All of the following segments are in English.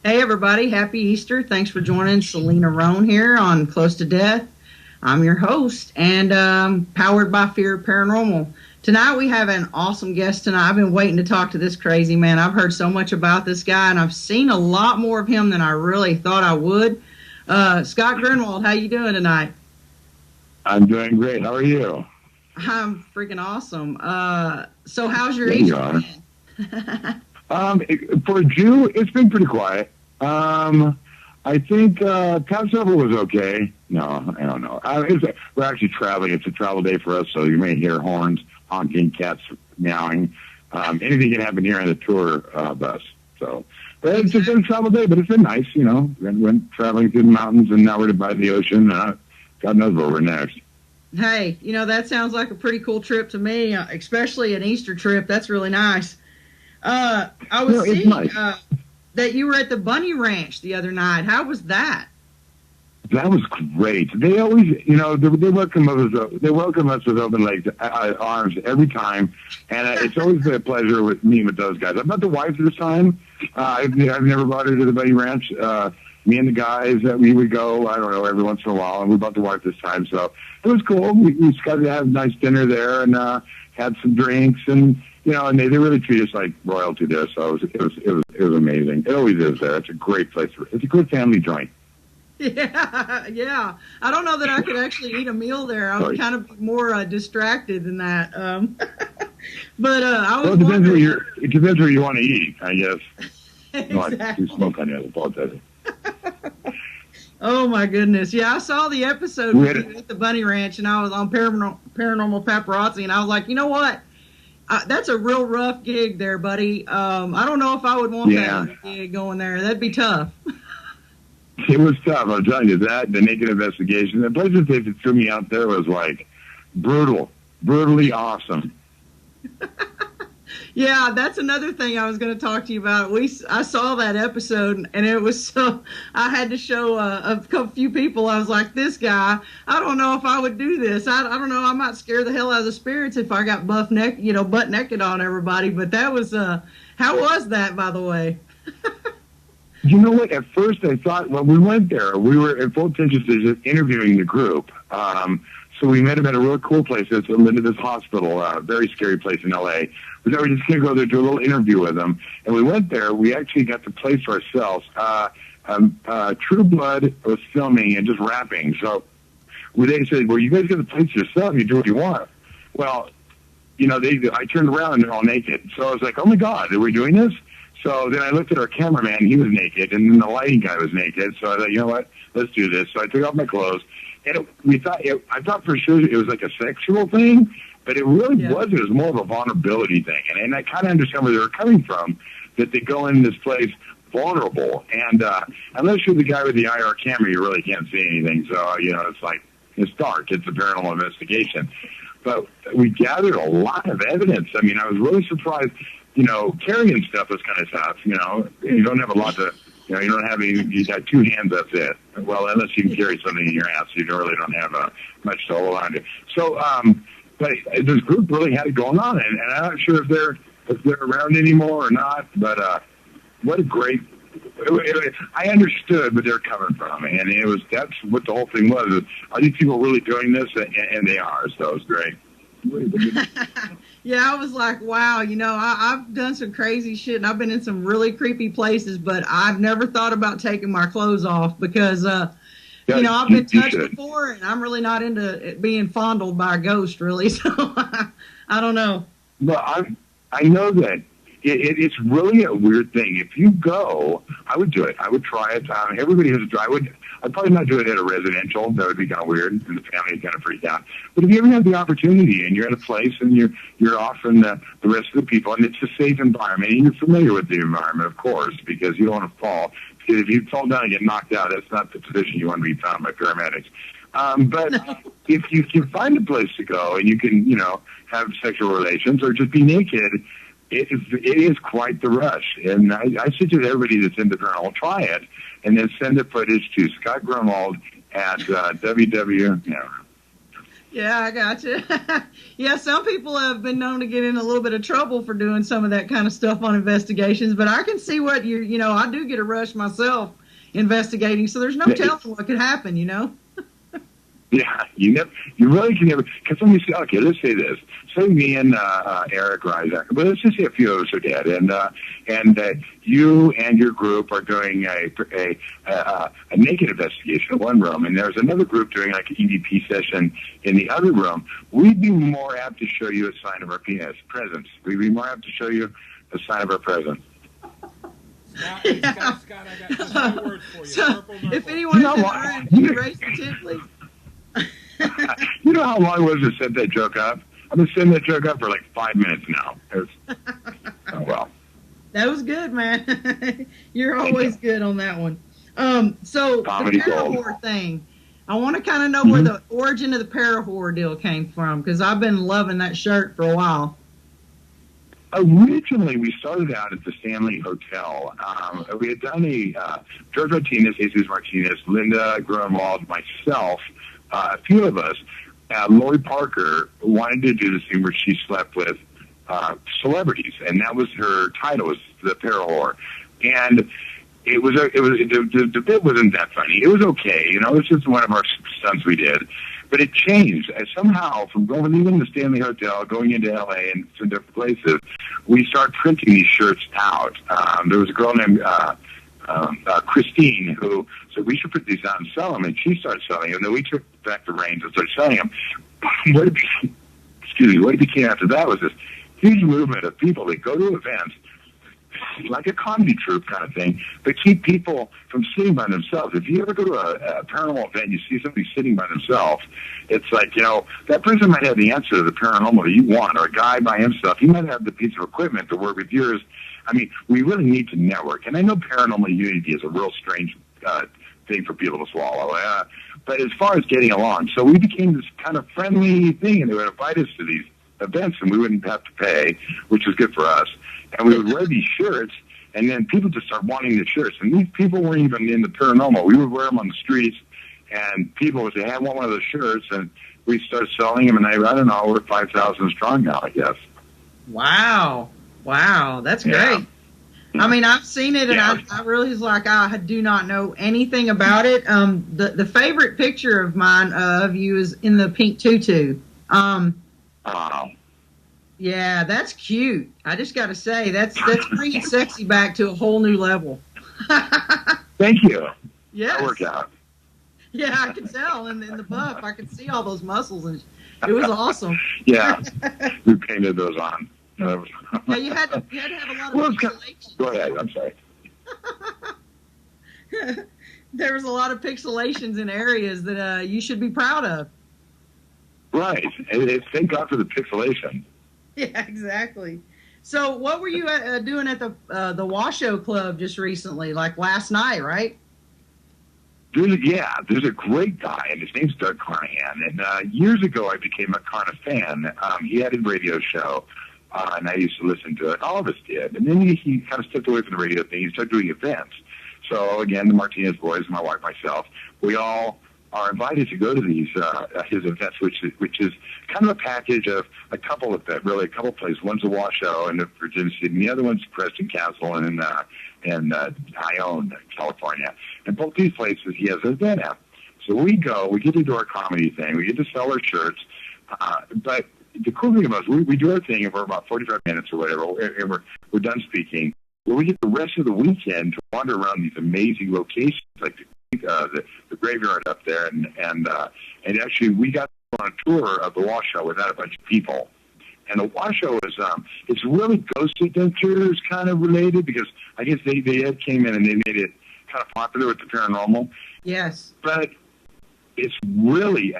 Hey everybody, happy Easter. Thanks for joining Selena Roan here on Close to Death. I'm your host and powered by Fear Paranormal. Tonight we have an awesome guest tonight. I've been waiting to talk to this crazy man. I've heard so much about this guy and I've seen a lot more of him than I really thought I would. Scott Grunwald, how you doing tonight? I'm doing great. How are you? I'm freaking awesome. So how's your There Easter? For a Jew, it's been pretty quiet. I think Passover was okay. No, I don't know. We're actually traveling. It's a travel day for us, so you may hear horns, honking, cats meowing. Anything can happen here on the tour bus. So, but it's just been a travel day, but it's been nice, you know. Went traveling through the mountains, and now we're by the ocean. God knows where we're next. Hey, you know, that sounds like a pretty cool trip to me, especially an Easter trip. That's really nice. I was seeing that you were at the Bunny Ranch the other night. How was that? That was great. They always, you know, they welcome us. They welcome us with open legs, arms every time, and it's always been a pleasure with meeting with those guys. I met the wife this time. I've never brought her to the Bunny Ranch. Me and the guys we would go, I don't know, every once in a while, and we brought the wife this time, so it was cool. We just got to have a nice dinner there and had some drinks, and you know, and they really treat us like royalty there. So it was amazing. It always is there. It's a great place. It's a good family joint. Yeah. I don't know that I could actually eat a meal there. I would kind of be more distracted than that. But I was wondering. It depends where you want to eat, I guess. Exactly. No, I do smoke on you. I apologize. Oh my goodness! Yeah, I saw the episode with you at the Bunny Ranch, and I was on Paranormal Paparazzi, and I was like, you know what? That's a real rough gig there, buddy. I don't know if I would want that gig going there. That'd be tough. It was tough. I'm telling you that. The naked investigation. The places they threw me out there was like brutally awesome. Yeah, that's another thing I was going to talk to you about. I saw that episode, and it was so. I had to show a few people. I was like, this guy. I don't know if I would do this. I don't know. I might scare the hell out of the spirits if I got butt naked on everybody. But that was. How was that, by the way? You know what? At first, I thought when we went there, we were at full attention to just interviewing the group. So we met him at a real cool place. It's into this hospital, a very scary place in L.A. We thought we were just going to go there, do a little interview with him. And we went there. We actually got the place for ourselves. True Blood was filming and just rapping. So they said, well, you guys got the place yourself. You do what you want. Well, you know, I turned around and they're all naked. So I was like, oh, my God, are we doing this? So then I looked at our cameraman. He was naked. And then the lighting guy was naked. So I thought, you know what? Let's do this. So I took off my clothes. And I thought for sure it was like a sexual thing, but it really wasn't. It was more of a vulnerability thing. And I kind of understand where they were coming from, that they go in this place vulnerable. And unless you're the guy with the IR camera, you really can't see anything. So, you know, it's dark. It's a paranormal investigation. But we gathered a lot of evidence. I mean, I was really surprised. You know, carrying stuff is kind of tough. You know, you don't have a lot to... You know, you don't have any. You got two hands. That's it. Well, unless you can carry something in your ass, you really don't have much to hold on to. So, but this group really had it going on, and I'm not sure if they're around anymore or not. But what a great! I understood where they're coming from, and that's what the whole thing was. Are these people really doing this? And they are. So it's great. Yeah, I was like, wow, you know, I've done some crazy shit, and I've been in some really creepy places, but I've never thought about taking my clothes off because, you know, I've been touched before, and I'm really not into being fondled by a ghost, really, so I don't know. Well, I know that it's really a weird thing. If you go, I would do it. I would try it. Everybody has a try. I'd probably not do it at a residential. That would be kind of weird, and the family would kind of freak out. But if you ever have the opportunity and you're at a place and you're off from the rest of the people, and it's a safe environment, and you're familiar with the environment, of course, because you don't want to fall. Because if you fall down and get knocked out, that's not the position you want to be found by paramedics. But if you can find a place to go and you can, you know, have sexual relations or just be naked, it is quite the rush. And I suggest everybody that's into paranormal, try it, and then send the footage to Scott Grunwald at www. Yeah, I got you. Yeah, some people have been known to get in a little bit of trouble for doing some of that kind of stuff on investigations, but I can see what I do get a rush myself investigating, so there's no telling what could happen, Yeah, you really can never, because let me say, okay, let's say this. Say me and Eric Ryzak, but let's just say a few of us are dead, and you and your group are doing a naked investigation in one room, and there's another group doing like an EVP session in the other room. We'd be more apt to show you a sign of our presence. We'd be more apt to show you a sign of our presence. Scott, I got just two words for you. So, if anyone's in the room, raise your tip, please. You know how long it was to set that joke up? I've been setting that joke up for like 5 minutes now. Oh, well. That was good, man. You're always good on that one. So Comedy the para-horror thing, I want to kind of know where the origin of the para-horror deal came from, because I've been loving that shirt for a while. Originally, we started out at the Stanley Hotel. We had done George Martinez, Jesus Martinez, Linda Grunwald, myself, a few of us. Lori Parker wanted to do this thing where she slept with celebrities, and that was her title, was the para-horror. And the bit wasn't that funny. It was okay, it was just one of our stunts we did. But it changed. Somehow, from leaving the Stanley Hotel, going into L.A. and some different places, we started printing these shirts out. There was a girl named Christine who said, we should put these out and sell them, and she started selling them. And then we took back the reins and started selling them. What it became after that was this huge movement of people that go to events, like a comedy troupe kind of thing, but keep people from sitting by themselves. If you ever go to a paranormal event and you see somebody sitting by themselves, it's like, that person might have the answer to the paranormal that you want, or a guy by himself, he might have the piece of equipment to work with yours. I mean, we really need to network. And I know paranormal unity is a real strange thing for people to swallow. But as far as getting along, so we became this kind of friendly thing, and they would invite us to these events, and we wouldn't have to pay, which was good for us. And we would wear these shirts, and then people just start wanting the shirts. And these people weren't even in the paranormal. We would wear them on the streets, and people would say, hey, I want one of those shirts. And we started selling them, and I don't know, we're 5,000 strong now, I guess. Wow. That's great. Yeah. I mean, I've seen it, and I really was like, I do not know anything about it. The favorite picture of mine of you is in the pink tutu. Yeah, that's cute. I just got to say, that's bringing sexy back to a whole new level. Thank you. Yes. That worked out. Yeah, I could tell in the buff. I could see all those muscles, and it was awesome. Yeah, we painted those on. Yeah, you had to have a lot of pixelation. Go ahead, I'm sorry. There was a lot of pixelations in areas that you should be proud of. Right. Thank God for the pixelation. Yeah, exactly. So what were you doing at the Washoe Club just recently, like last night, right? There's a great guy, and his name's Doug Carnahan. And years ago, I became a Carna fan. He had a radio show, and I used to listen to it. All of us did. And then he kind of stepped away from the radio thing. He started doing events. So, again, the Martinez boys, my wife, myself, we all are invited to go to these his events, which is kind of a package of a couple places. One's a Washoe in Virginia City, and the other one's Preston Castle in Ione, California. And both these places he has an event at. So we go, we get to do our comedy thing, we get to sell our shirts, but the cool thing about it is we do our thing, and we're about 45 minutes or whatever, and we're done speaking. Well, we get the rest of the weekend to wander around these amazing locations, like the graveyard up there, and actually we got on a tour of the Washoe without a bunch of people. And the Washoe is it's really ghost adventures kind of related, because I guess they came in and they made it kind of popular with the paranormal. Yes. But it's really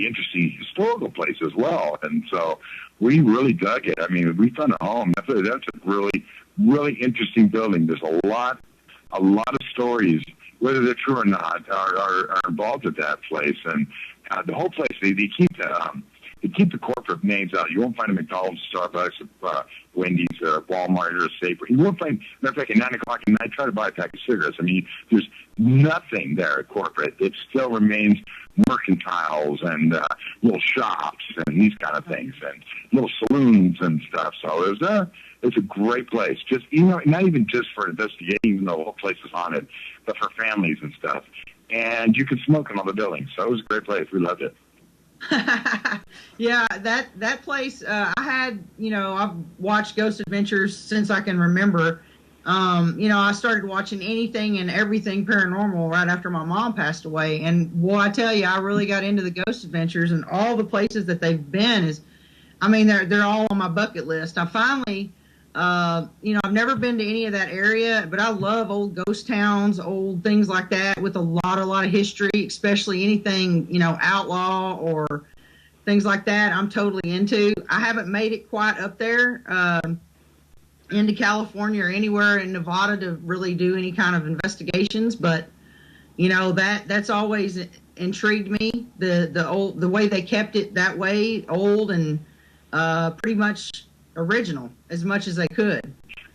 interesting historical place as well, and so we really dug it. I mean, we found a home. That's a really interesting building. There's a lot of stories, whether they're true or not, are involved at that place. And the whole place, they keep they keep the corporate names out. You won't find a McDonald's, Starbucks, Wendy's, Walmart, or a Safeway. You won't find, matter of fact, at 9 o'clock at night, try to buy a pack of cigarettes. I mean, there's nothing there at corporate. It still remains mercantiles and little shops and these kind of things and little saloons and stuff. So it's a great place. Just, not even just for investigating, even though the whole place is haunted, but for families and stuff. And you could smoke in all the buildings. So it was a great place. We loved it. Yeah, that place, I've watched Ghost Adventures since I can remember. I started watching anything and everything paranormal right after my mom passed away. And boy, I tell you, I really got into the Ghost Adventures, and all the places that they've been they're all on my bucket list. I finally, I've never been to any of that area, but I love old ghost towns, old things like that with a lot of history, especially anything, outlaw or things like that. I'm totally into. I haven't made it quite up there, into California or anywhere in Nevada to really do any kind of investigations, but that's always intrigued me. The way they kept it that way, old and pretty much original as much as they could.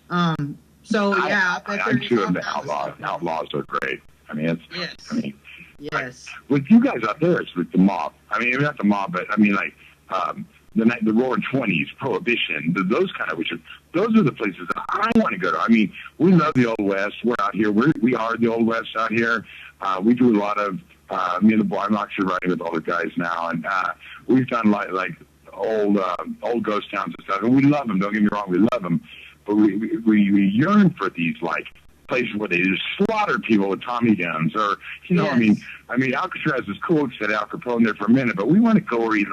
I'm sure the outlaws are great. I mean, yes. With you guys out there, it's with the mob. I mean, not the mob, but I mean, the Roaring Twenties, Prohibition, those kind of those are the places that I want to go to. I mean, we love the Old West. We're out here. We are the Old West out here. We do a lot of me and the boy. I'm actually writing with all the guys now, and we've done like old ghost towns and stuff, and we love them. Don't get me wrong, we love them, but we yearn for these places where they just slaughter people with Tommy guns, or Yes. I mean, Alcatraz is cool. It said Al Capone there for a minute, but we want to go where he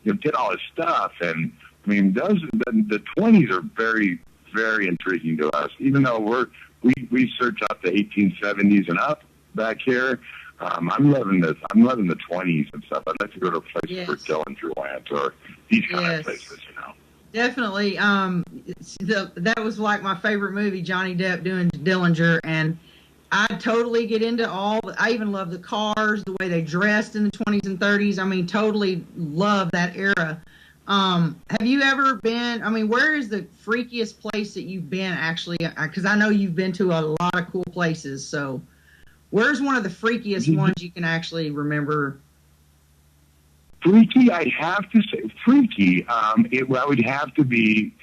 did all his stuff. And I mean, the 20s are very, very intriguing to us. Even though we search out the 1870s and up back here. I'm loving this. I'm loving the 20s and stuff. I'd like to go to a place where Dillinger went, or these kind of places, Definitely. That was like my favorite movie, Johnny Depp doing Dillinger, and I totally get into I even love the cars, the way they dressed in the 20s and 30s. I mean, totally love that era. Have you ever been, where is the freakiest place that you've been actually? Because I know you've been to a lot of cool places, so where's one of the freakiest ones you can actually remember? Freaky, I have to say, freaky. It would have to be.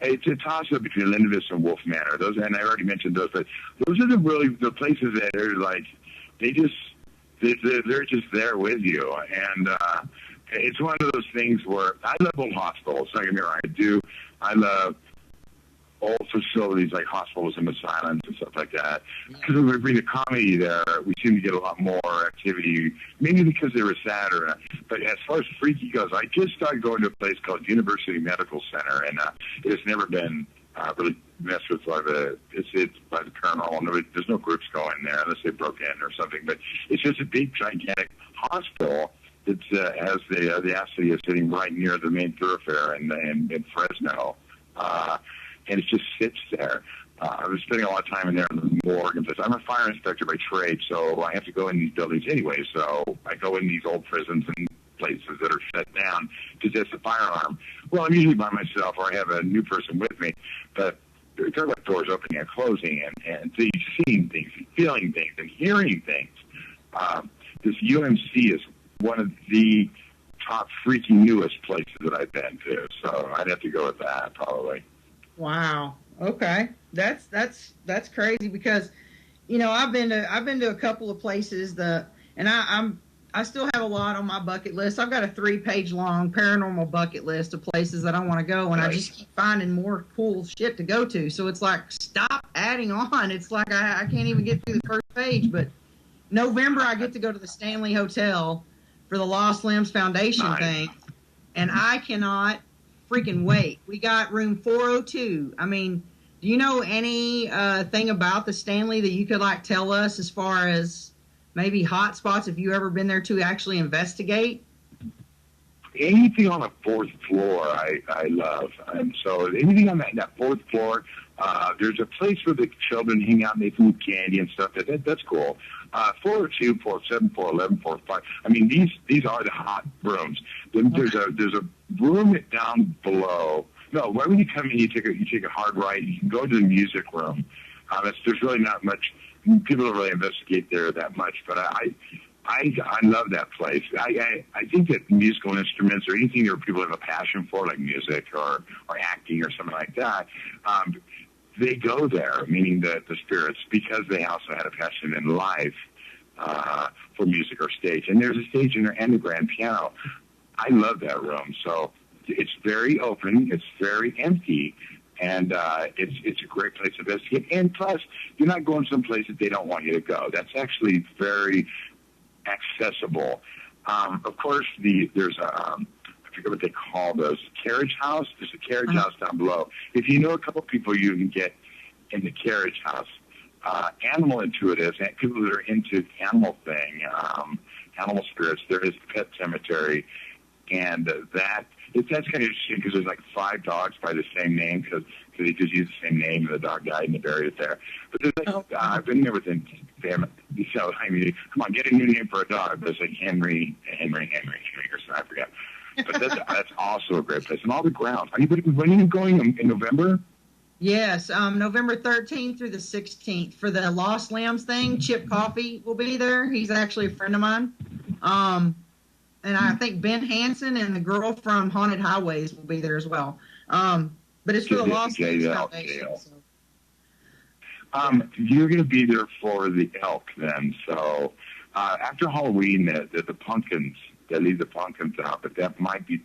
It's a toss-up between Linda Vista and Wolf Manor. Those, and I already mentioned those, but those are the places that are they're just there with you, and it's one of those things where I love old hospitals. Don't get me wrong, I do. I love old facilities like hospitals and asylums and stuff like that. Because when we bring the comedy there, we seem to get a lot more activity, maybe because they were sadder. But as far as freaky goes, I just started going to a place called University Medical Center, and it has never been really messed with it's by the paranormal. There's no groups going there unless they broke in or something. But it's just a big, gigantic hospital that has the Acity is sitting right near the main thoroughfare in Fresno. And it just sits there. I was spending a lot of time in there in the morgue and place. I'm a fire inspector by trade, so I have to go in these buildings anyway. So I go in these old prisons and places that are shut down to test the fire alarm. Well, I'm usually by myself, or I have a new person with me. But you're talking about doors opening and closing, and so you're seeing things, and feeling things, and hearing things. This UMC is one of the top freaky newest places that I've been to, so I'd have to go with that probably. Wow. Okay. That's crazy because, I've been to a couple of places and I still have a lot on my bucket list. I've got a 3-page long paranormal bucket list of places that I want to go, and I just keep finding more cool shit to go to. So it's like, stop adding on. It's like I can't even get through the first page. But November, I get to go to the Stanley Hotel for the Lost Limbs Foundation thing, and I cannot freaking wait. We got room 402. Do you know any thing about the Stanley that you could tell us as far as maybe hot spots if you ever been there to actually investigate? Anything on the 4th floor I love. And so anything on that 4th floor, There's a place where the children hang out and they eat candy and stuff. That's cool. 402, 474, 1145. I mean, these are the hot rooms. Then there's a room down below. No, right when you come in, you take a hard right. You can go to the music room. There's really not much. People don't really investigate there that much, but I love that place. I think that musical instruments or anything that people have a passion for, like music or acting or something like that, they go there, meaning the spirits, because they also had a passion in life for music or stage. And there's a stage in there and a grand piano. I love that room. So it's very open. It's very empty. And it's a great place to investigate. And plus, you're not going someplace that they don't want you to go. That's actually very accessible. Of course, there's I forget what they call those, carriage house. There's a carriage house down below. If you know a couple people you can get in the carriage house. Animal intuitives, and people that are into the animal spirits, there is the pet cemetery. And that's kind of interesting because there's like 5 dogs by the same name because they just use the same name and the dog died and they buried it there. But there's like, I've been there within family. So, I mean, come on, get a new name for a dog. There's like Henry or something, I forget. But that's also a great place. And all the grounds. When are you going in November? Yes, November 13th through the 16th for the Lost Lambs thing. Chip Coffey will be there. He's actually a friend of mine. And I think Ben Hansen and the girl from Haunted Highways will be there as well. But it's for the Lost Lambs Foundation. So. You're going to be there for the elk then. So after Halloween, the pumpkins, they leave the pumpkins out, but that might be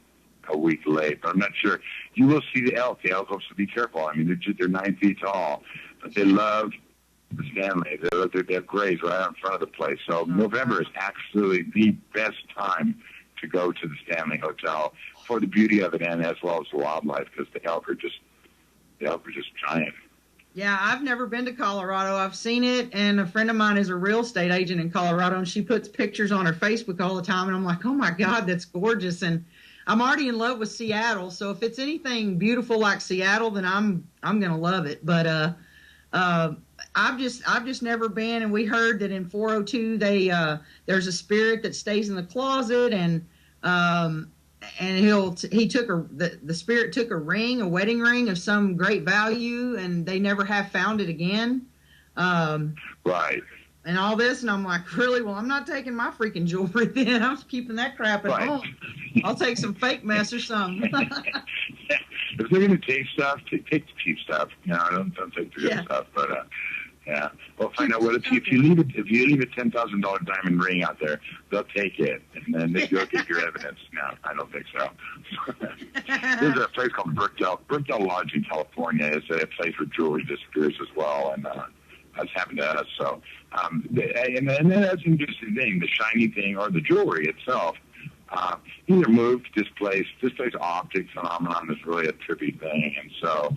a week late. But I'm not sure. You will see the elk. The elk, so be careful. I mean, they're 9 feet tall, but they love the Stanley. They have graves right out in front of the place. So November is actually the best time to go to the Stanley Hotel for the beauty of it and as well as the wildlife, because the elk are just giant. Yeah, I've never been to Colorado. I've seen it, and a friend of mine is a real estate agent in Colorado, and she puts pictures on her Facebook all the time, and I'm like, oh my God, that's gorgeous. And I'm already in love with Seattle, so if it's anything beautiful like Seattle, then I'm gonna love it. But I've just never been, and we heard that in 402 there's a spirit that stays in the closet, and the spirit took a wedding ring of some great value, and they never have found it again. Right. And all this, and I'm like, really? Well, I'm not taking my freaking jewelry then. I'm keeping that crap at home. I'll take some fake mess or something. If they're going to take stuff, take the cheap stuff. Don't take the good stuff. But yeah, we'll find out what if you leave a $10,000 diamond ring out there, they'll take it, and then they go get your evidence. No, I don't think so. There's a place called Brookdale Lodge in California. Is a place where jewelry disappears as well, and that's happened to us. So, and that's an interesting thing, the shiny thing or the jewelry itself. Either moved, displaced. This optic phenomenon is really a trippy thing, and so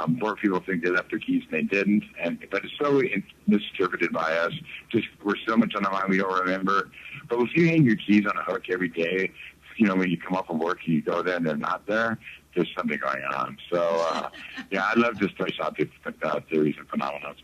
more people think they left their keys and they didn't, but it's so misinterpreted by us. Just we're so much on our mind we don't remember. But if you hang your keys on a hook every day, when you come off from work and you go there and they're not there, there's something going on. So yeah, I love displaced object theories and phenomena.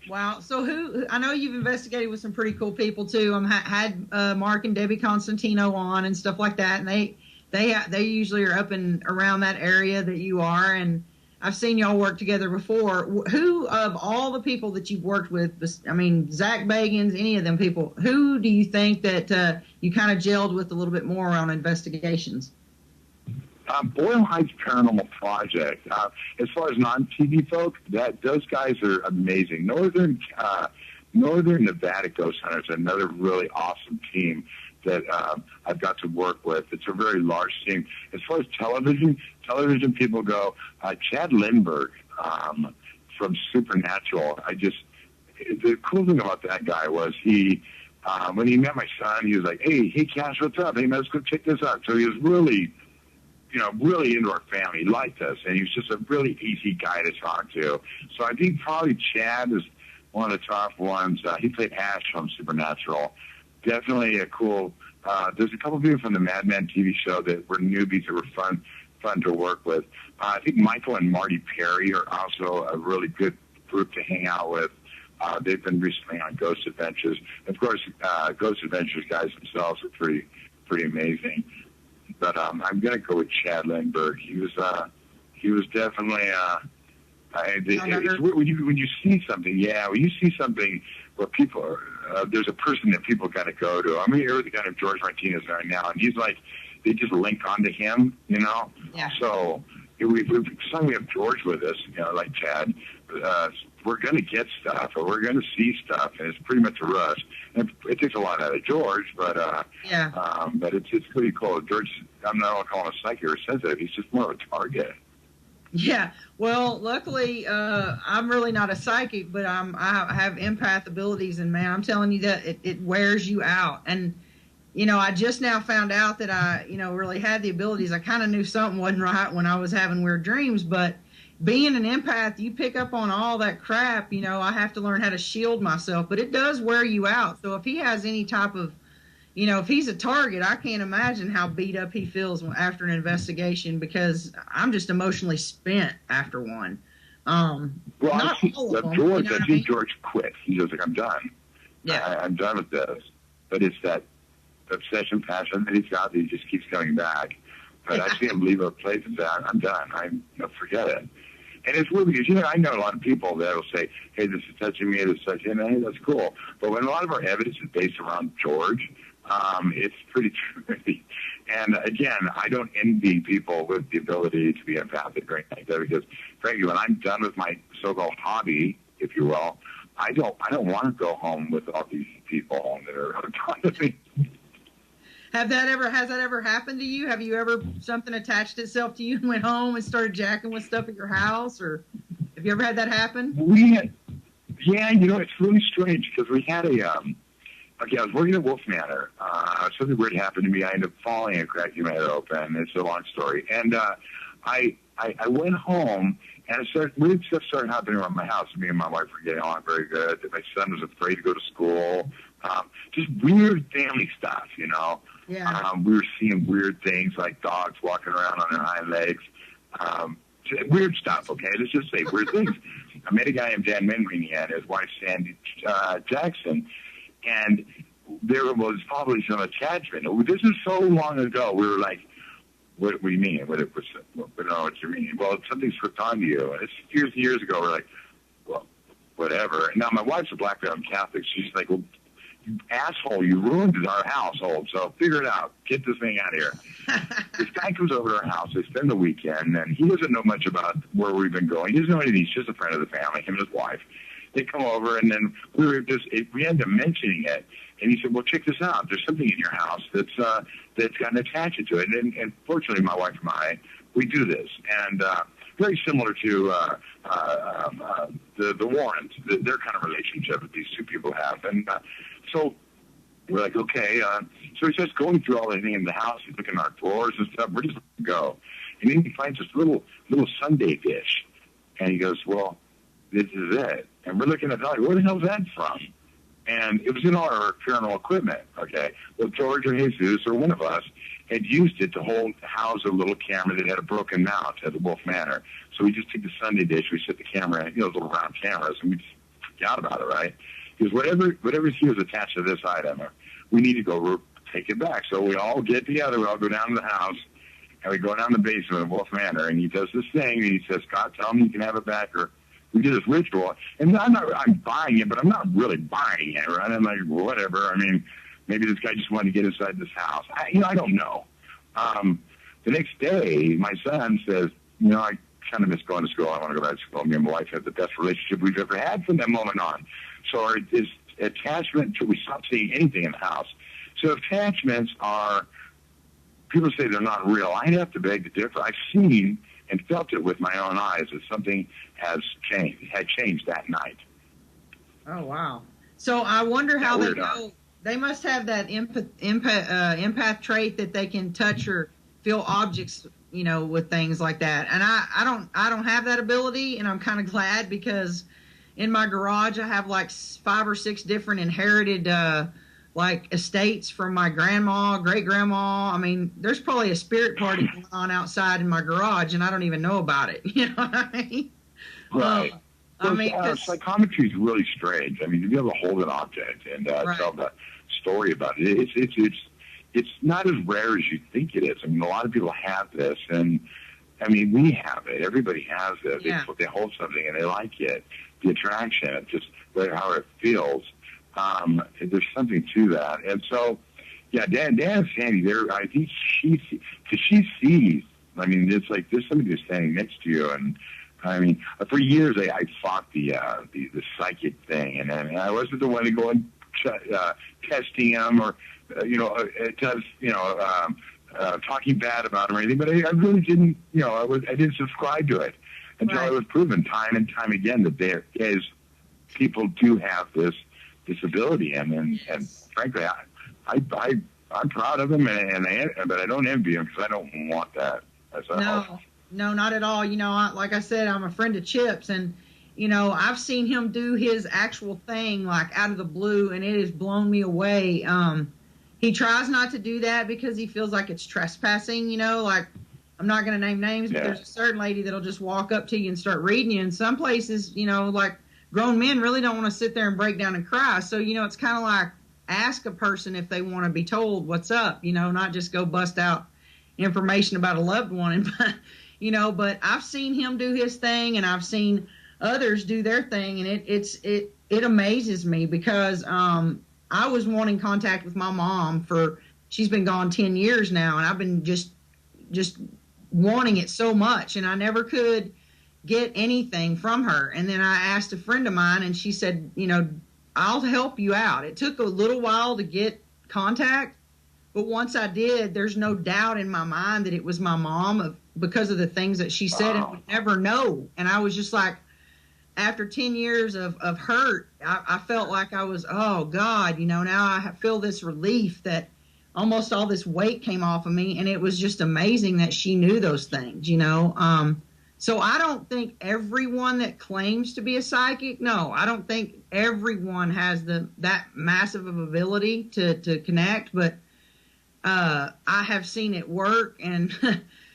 Wow. So I know you've investigated with some pretty cool people too. Had Mark and Debbie Constantino on and stuff like that. And they usually are up and around that area that you are. And I've seen y'all work together before. Who of all the people that you've worked with, I mean, Zach Bagans, any of them people, who do you think that you kind of gelled with a little bit more on investigations? Boyle Heights Paranormal Project. As far as non-TV folk, those guys are amazing. Northern Nevada Ghost Hunters, another really awesome team that I've got to work with. It's a very large team. As far as television people go, Chad Lindbergh from Supernatural. The cool thing about that guy was he, when he met my son, he was like, hey Cash, what's up? Hey, let's go check this out. So he was really into our family. He liked us, and he was just a really easy guy to talk to. So I think probably Chad is one of the top ones. He played Ash on Supernatural. Definitely a cool. There's a couple of people from the Mad Men TV show that were newbies that were fun fun to work with. I think Michael and Marty Perry are also a really good group to hang out with. They've been recently on Ghost Adventures. Of course, Ghost Adventures guys themselves are pretty amazing. But I'm going to go with Chad Lindbergh. He was definitely. It's weird when you see something. Yeah, when you see something where people are, there's a person that people got to go to. I'm here with the kind of George Martinez right now, and he's like, they just link onto him, you know. Yeah. So if we have George with us, you know, like Chad, we're going to get stuff, or we're going to see stuff, and it's pretty much a rush. And it takes a lot out of George, but but it's pretty cool. George, I'm not going to call him a psychic or sensitive. He's just more of a target. Yeah. Well, luckily, I'm really not a psychic, but I have empath abilities, and man, I'm telling you that it wears you out. And you know, I just now found out that I, you know, really had the abilities. I kind of knew something wasn't right when I was having weird dreams, but being an empath, you pick up on all that crap. You know, I have to learn how to shield myself, but it does wear you out. So if he has any type of, you know, if he's a target, I can't imagine how beat up he feels after an investigation, because I'm just emotionally spent after one. Well, not all of them, George, you know I think George quit. He was like, I'm done. Yeah. I'm done with this. But it's that obsession, passion that he's got that he just keeps coming back. But I see him leave a place and say, I'm done. Forget it. And it's weird because, you know, I know a lot of people that will say, hey, this is touching me, this is touching me, hey, that's cool. But when a lot of our evidence is based around George, it's pretty tricky. And again, I don't envy people with the ability to be empathic or anything like that, because frankly, when I'm done with my so-called hobby, if you will, I don't want to go home with all these people that are talking to me. Has that ever happened to you? Have you ever, something attached itself to you and went home and started jacking with stuff at your house? Or have you ever had that happen? Yeah, you know, it's really strange because we had I was working at Wolf Manor. Something weird happened to me. I ended up falling and cracking my head open. It's a long story. And I went home, and weird stuff started happening around my house. Me and my wife were getting along very good. My son was afraid to go to school. Just weird family stuff, you know. Yeah. We were seeing weird things like dogs walking around on their hind legs. Weird stuff, okay? Let's just say weird things. I met a guy named Dan Menrini and his wife, Sandy Jackson, and there was probably some attachment. This is so long ago. We were like, what do you mean? We don't know what you mean. Well, something's hooked onto you. And it's years and years ago. We're like, well, whatever. And now my wife's a black belt Catholic. She's like, well, you asshole, you ruined our household, so figure it out. Get this thing out of here. This guy comes over to our house. They spend the weekend, and he doesn't know much about where we've been going. He doesn't know anything. He's just a friend of the family, him and his wife. They come over, and then we ended up mentioning it. And he said, well, check this out. There's something in your house that's got an attachment to it. And fortunately, my wife and I, we do this. And very similar to the Warrens, their kind of relationship that these two people have. And so we're like, okay. So he's just going through all the things in the house. He's looking at our drawers and stuff. We're just letting go. And then he finds this little Sunday dish. And he goes, well, this is it. And we're looking at it like, where the hell's that from? And it was in all our paranormal equipment, okay? Well, George or Jesus or one of us had used it to house a little camera that had a broken mount at the Wolf Manor. So we just took the Sunday dish, we set the camera in, you know, those little round cameras, and we just forgot about it, right? Because whatever's here is attached to this item, we need to go take it back. So we all get together, we all go down to the house, and we go down the basement of Wolf Manor, and he does this thing, and he says, Scott, tell me you can have it back, or we do this ritual, and I'm buying it, but I'm not really buying it, right? I'm like, whatever. I mean, maybe this guy just wanted to get inside this house. I don't know. The next day, my son says, you know, I kind of miss going to school. I want to go back to school. Me and my wife have the best relationship we've ever had from that moment on. So his attachment we stopped seeing anything in the house. So attachments are, people say they're not real. I'd have to beg to differ. I've seen and felt it with my own eyes that something had changed that night. Oh, wow. So I wonder how they know. They must have that empath trait that they can touch or feel objects, you know, with things like that. And I don't have that ability, and I'm kind of glad, because in my garage I have like 5 or 6 different inherited like estates from my grandma, great grandma. I mean, there's probably a spirit party going on outside in my garage, and I don't even know about it. You know what I mean? Right. I mean, psychometry is really strange. I mean, to be able to hold an object and tell the story about it, it's not as rare as you think it is. I mean, a lot of people have this, and I mean, we have it. Everybody has it. Yeah. They hold something and they like it. The attraction, it's just how it feels. There's something to that, and so yeah, Dan and Sandy, I think she sees. I mean, it's like there's somebody who's standing next to you, and I mean, for years I fought the psychic thing, and I wasn't the one to go and testing them or talking bad about them or anything. But I really didn't, I didn't subscribe to it until it was proven time and time again that there is people do have this ability, and frankly, I'm proud of them, but I don't envy them because I don't want that. No, not at all. You know, like I said, I'm a friend of Chip's, and I've seen him do his actual thing like out of the blue, and it has blown me away. He tries not to do that because he feels like it's trespassing. Like I'm not going to name names, but there's a certain lady that'll just walk up to you and start reading you. In some places, like grown men really don't want to sit there and break down and cry. So it's kind of like ask a person if they want to be told what's up. Not just go bust out information about a loved one. But I've seen him do his thing, and I've seen others do their thing, and it amazes me because I was wanting contact with my mom she's been gone 10 years now, and I've been just wanting it so much, and I never could get anything from her. And then I asked a friend of mine, and she said, I'll help you out. It took a little while to get contact, but once I did, there's no doubt in my mind that it was my mom because of the things that she said, and would never know. And I was just like, after 10 years of hurt, I felt like I was, oh God, now I feel this relief that almost all this weight came off of me. And it was just amazing that she knew those things, So I don't think everyone that claims to be a psychic, no, I don't think everyone has that massive of ability to connect, but I have seen it work. And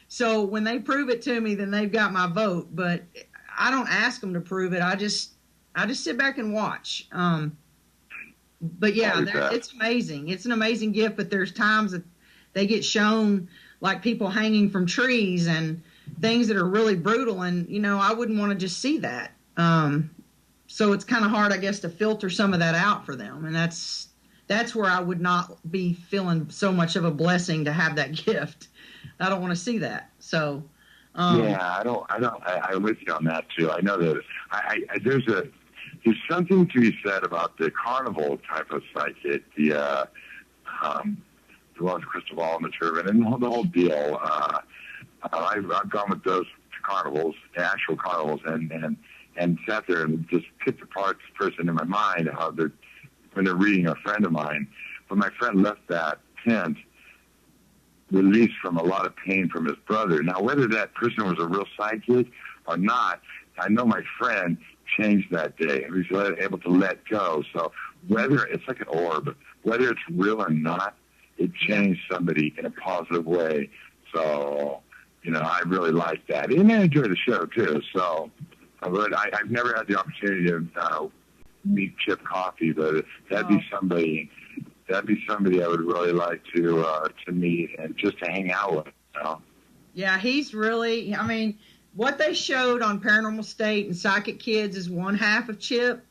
so when they prove it to me, then they've got my vote. But I don't ask them to prove it. I just sit back and watch. But yeah, it's amazing. It's an amazing gift. But there's times that they get shown like people hanging from trees and things that are really brutal. And, I wouldn't want to just see that. So it's kind of hard, I guess, to filter some of that out for them. And that's where I would not be feeling so much of a blessing to have that gift. I don't want to see that. So, I'm with you on that too. I know that there's something to be said about the carnival type of psychic, the one with the crystal ball and the turban and the whole deal. I've gone with those carnivals, actual carnivals, and sat there and just picked apart this person in my mind when they're reading a friend of mine. But my friend left that tent released from a lot of pain from his brother. Now, whether that person was a real psychic or not, I know my friend changed that day. He was able to let go. So whether it's like an orb, whether it's real or not, it changed somebody in a positive way. So, I really like that. And I enjoy the show too. So I've never had the opportunity to meet Chip Coffey, but that'd be somebody I would really like to meet and just to hang out with. Yeah, he's really, what they showed on Paranormal State and Psychic Kids is one half of Chip,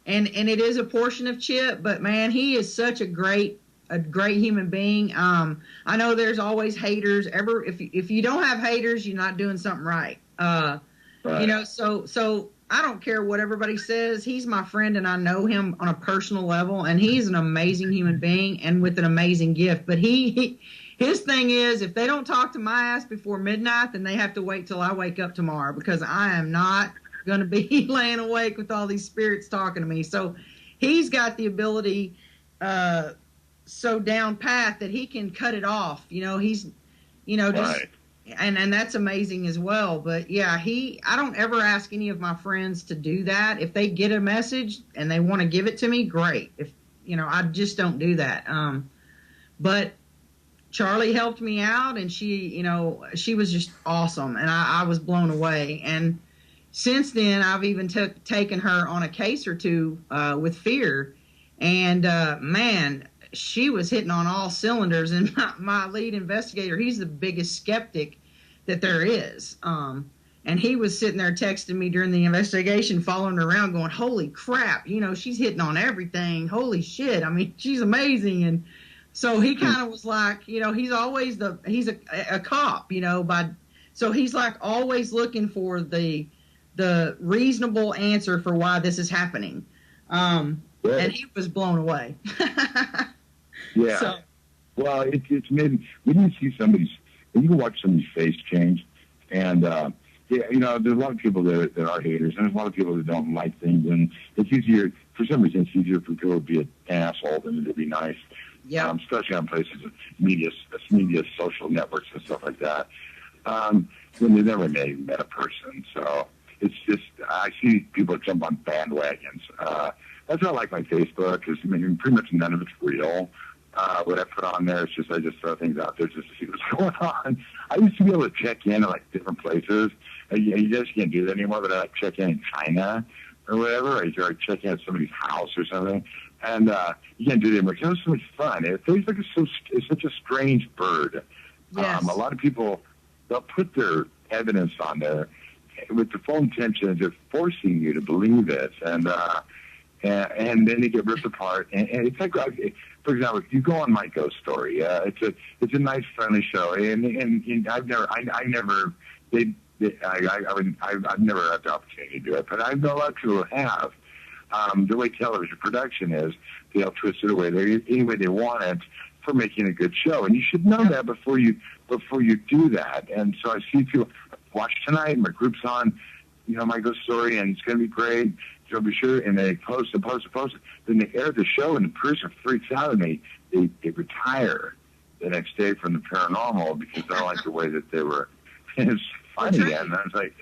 and it is a portion of Chip, but man, he is such a great human being. I know there's always haters. If you don't have haters, you're not doing something right. Right. So I don't care what everybody says. He's my friend, and I know him on a personal level, and he's an amazing human being and with an amazing gift. But his thing is, if they don't talk to my ass before midnight, then they have to wait till I wake up tomorrow, because I am not going to be laying awake with all these spirits talking to me. So he's got the ability so down pat that he can cut it off. He's, just... Right. And that's amazing as well. But yeah, I don't ever ask any of my friends to do that. If they get a message and they want to give it to me, great. I just don't do that. But Charlie helped me out, and she was just awesome, and I was blown away. And since then, I've even taken her on a case or two with Fear, and man, she was hitting on all cylinders. And my lead investigator, he's the biggest skeptic that there is. And he was sitting there texting me during the investigation, following her around, going, "Holy crap, she's hitting on everything. Holy shit. I mean, she's amazing." And so he kind of was like, he's always he's a cop, so he's like always looking for the reasonable answer for why this is happening. And he was blown away. Yeah. So, well, it's made, when you see when you watch somebody's face change, and, there's a lot of people that are haters, and there's a lot of people that don't like things, and it's easier, for some reason, it's easier for people to be an asshole than to be nice. yeah. Especially on places of media, social networks and stuff like that. When they never met a person. So it's just, I see people jump on bandwagons. That's not like my Facebook, because pretty much none of it's real. What I put on there is just, I just throw things out there just to see what's going on. I used to be able to check in at different places. You just can't do that anymore, but I check in China or whatever, or check in at somebody's house or something. And you can't do that anymore. It was so much fun. Facebook is such a strange bird. Yes. A lot of people, they'll put their evidence on there with the full intention of just forcing you to believe it. And then they get ripped apart. And it's like, for example, if you go on my ghost story, it's a nice, friendly show. And I've never had the opportunity to do it, but I know a lot of people have. The way television production is, they'll twist it away any way they want it for making a good show, and you should know that before you do that. And so I see people watch tonight. My group's on, my ghost story, and it's going to be great. So be sure, and they post it. Then they air the show, and the person freaks out, and they retire the next day from the paranormal because they don't like the way that they were. It's funny, and I was like,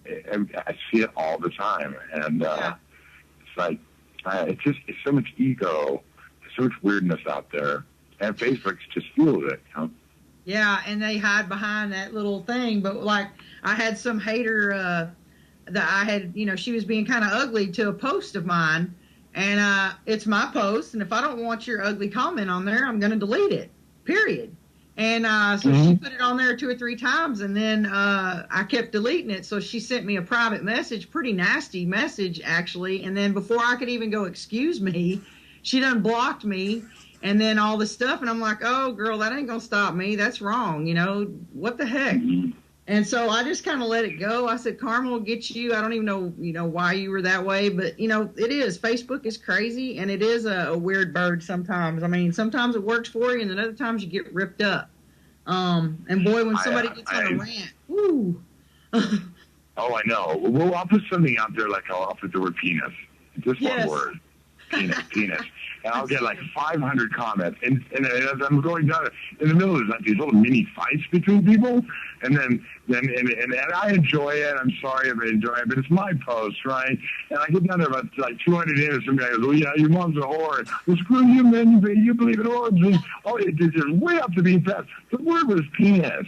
I see it all the time, and it's like it's so much ego, so much weirdness out there, and Facebook just fuels it. Yeah, and they hide behind that little thing. But like, I had some hater that I had, she was being kind of ugly to a post of mine, and it's my post, and if I don't want your ugly comment on there, I'm going to delete it. Period. And so she put it on there 2 or 3 times, and then I kept deleting it. So she sent me a private message, pretty nasty message actually. And then before I could even go excuse me, she done blocked me, and then all this stuff. And I'm like, oh girl, that ain't gonna stop me. That's wrong. What the heck? And so I just kind of let it go. I said, karma will get you. I don't even know, why you were that way, but it is. Facebook is crazy, and it is a weird bird sometimes. I mean, sometimes it works for you, and then other times you get ripped up. And boy, when somebody gets on a rant, woo. Oh, I know. Well, I'll put something out there, like I'll put the word penis. Just one word. Penis. And I'll get like 500 comments. And as I'm going down, in the middle there's like these little mini fights between people. And then I enjoy it. I'm sorry if I enjoy it, but it's my post, right? And I get down there about like 200 in, and somebody goes, "Oh yeah, your mom's a whore." Well, screw you, man. You believe in origins. Oh, it's just way up to being fast. The word was penis.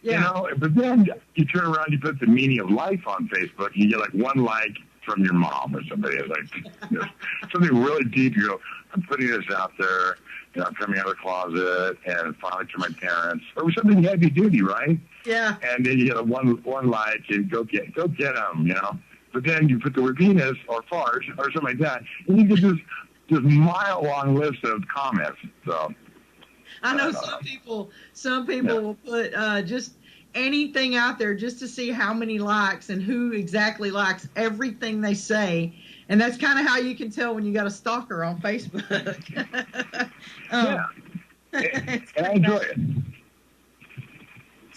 Yeah. But then you turn around, you put the meaning of life on Facebook, and you get like one like from your mom or somebody. It's like something really deep. You go, I'm putting this out there. I'm coming out of the closet, and finally to my parents, or something heavy duty, right? Yeah. And then you get a one like, and go get them, But then you put the word penis or fart or something like that, and you get this mile long list of comments. So I know some people will put just anything out there just to see how many likes and who exactly likes everything they say. And that's kind of how you can tell when you got a stalker on Facebook. And I enjoy it.